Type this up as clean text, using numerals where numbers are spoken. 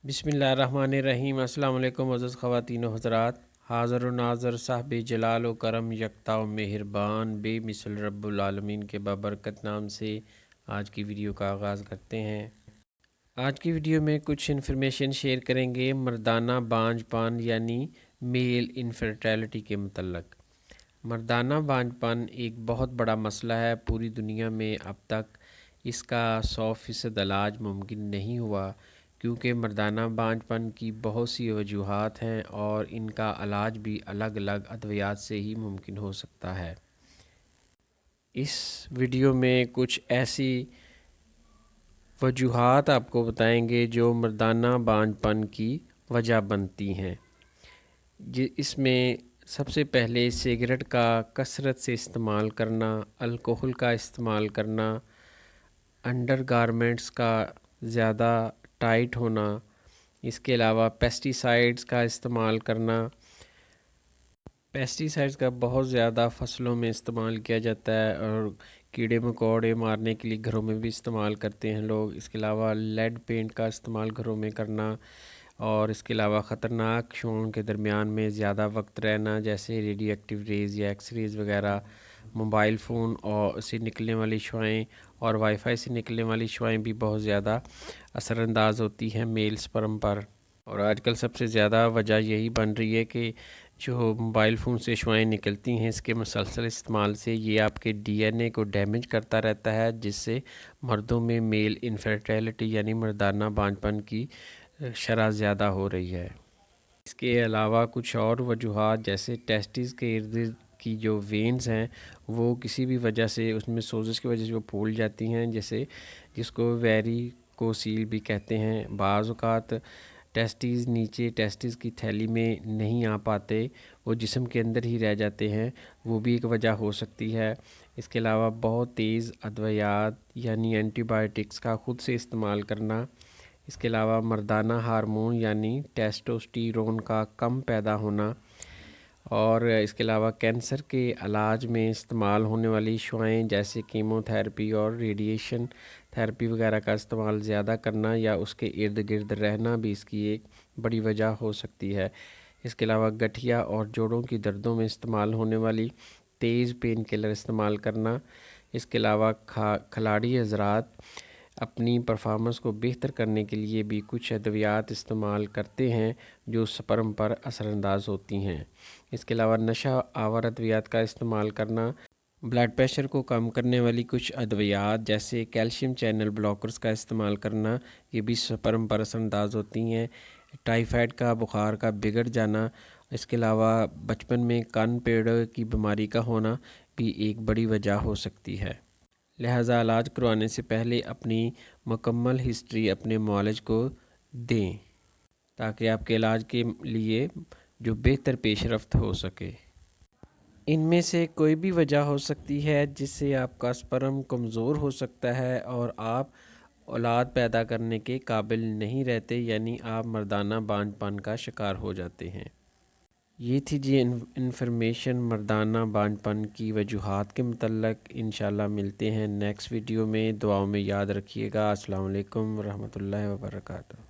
बिस्मिल्लाहिर्रहमानिर्रहीम। अस्सलाम वालेकुम अज़ीज़ ख़वातीन व हज़रात। हाज़र व नाज़र साहिब जलाल व करम यकता व मेहरबान बेमिसल रब्बुल आलमीन के बाबरकत नाम से आज की वीडियो का आगाज़ करते हैं। आज की वीडियो में कुछ इन्फॉर्मेशन शेयर करेंगे मर्दाना बांझपन यानी मेल इनफर्टिलिटी के मतलब। मर्दाना बांझपन एक बहुत बड़ा मसला है। पूरी दुनिया में अब तक इसका 100% इलाज मुमकिन नहीं हुआ, क्योंकि मर्दाना बांझपन की बहुत सी वजूहात हैं और इनका इलाज भी अलग अलग अद्वियात से ही मुमकिन हो सकता है। इस वीडियो में कुछ ऐसी वजूहात आपको बताएंगे जो मर्दाना बांझपन की वजह बनती हैं। इसमें सबसे पहले सिगरेट का कसरत से इस्तेमाल करना, अल्कोहल का इस्तेमाल करना, अंडरगारमेंट्स का ज़्यादा टाइट होना, इसके अलावा पेस्टिसाइड्स का इस्तेमाल करना। पेस्टिसाइड्स का बहुत ज़्यादा फसलों में इस्तेमाल किया जाता है और कीड़े मकोड़े मारने के लिए घरों में भी इस्तेमाल करते हैं लोग। इसके अलावा लेड पेंट का इस्तेमाल घरों में करना और इसके अलावा ख़तरनाक शुओं के दरमियान में ज़्यादा वक्त रहना, जैसे रेडियो एक्टिव रेज़ या एक्स रेज़ वगैरह, मोबाइल फ़ोन और से निकलने वाली शुआएँ और वाईफाई से निकलने वाली शुआएँ भी बहुत ज़्यादा असरअंदाज होती हैं मेल स्पर्म पर। और आजकल सबसे ज़्यादा वजह यही बन रही है कि जो मोबाइल फ़ोन से शुआएँ निकलती हैं, इसके मुसलसल इस्तेमाल से ये आपके डीएनए को डैमेज करता रहता है, जिससे मर्दों में मेल इनफर्टिलिटी यानी मर्दाना बांझपन की शरह ज़्यादा हो रही है। इसके अलावा कुछ और वजूहात, जैसे टेस्टिस के इर्द गिर्द की जो वेन्स हैं वो किसी भी वजह से उसमें सोजिश की वजह से वो फूल जाती हैं, जैसे जिसको वेरिकोसील भी कहते हैं। बाज़ औक़ात टेस्टिस नीचे टेस्टिस की थैली में नहीं आ पाते, वो जिस्म के अंदर ही रह जाते हैं, वो भी एक वजह हो सकती है। इसके अलावा बहुत तेज़ अद्वियात यानी एंटीबायोटिक्स का ख़ुद से इस्तेमाल करना। इसके अलावा मर्दाना हार्मोन यानी टेस्टोस्टेरोन का कम पैदा होना और इसके अलावा कैंसर के इलाज में इस्तेमाल होने वाली शुआएँ जैसे कीमोथेरेपी और रेडिएशन थेरेपी वगैरह का इस्तेमाल ज़्यादा करना या उसके इर्द गिर्द रहना भी इसकी एक बड़ी वजह हो सकती है। इसके अलावा गठिया और जोड़ों की दर्दों में इस्तेमाल होने वाली तेज़ पेन किलर इस्तेमाल करना। इसके अलावा खिलाड़ी हज़रात अपनी परफॉर्मेंस को बेहतर करने के लिए भी कुछ अद्वियात इस्तेमाल करते हैं जो स्पर्म पर असरअंदाज होती हैं। इसके अलावा नशा आवर अद्वियात का इस्तेमाल करना, ब्लड प्रेशर को कम करने वाली कुछ अद्वियात जैसे कैल्शियम चैनल ब्लॉकर्स का इस्तेमाल करना, ये भी स्पर्म पर असरअंदाज होती हैं। टाइफाइड का बुखार का बिगड़ जाना, इसके अलावा बचपन में कान पेड़ की बीमारी का होना भी एक बड़ी वजह हो सकती है। लिहाजा इलाज करवाने से पहले अपनी मुकम्मल हिस्ट्री अपने मुआलिज को दें, ताकि आपके इलाज के लिए जो बेहतर पेशरफ्त हो सके। इनमें से कोई भी वजह हो सकती है जिससे आपका स्पर्म कमज़ोर हो सकता है और आप औलाद पैदा करने के काबिल नहीं रहते, यानी आप मर्दाना बांझपन का शिकार हो जाते हैं। ये थी जी इन्फॉर्मेशन मर्दाना बांझपन की वजूहात के मतलब। इंशाल्लाह मिलते हैं नेक्स्ट वीडियो में। दुआओं में याद रखिएगा। अस्सलाम वालेकुम रहमतुल्लाहि व बरकातहू।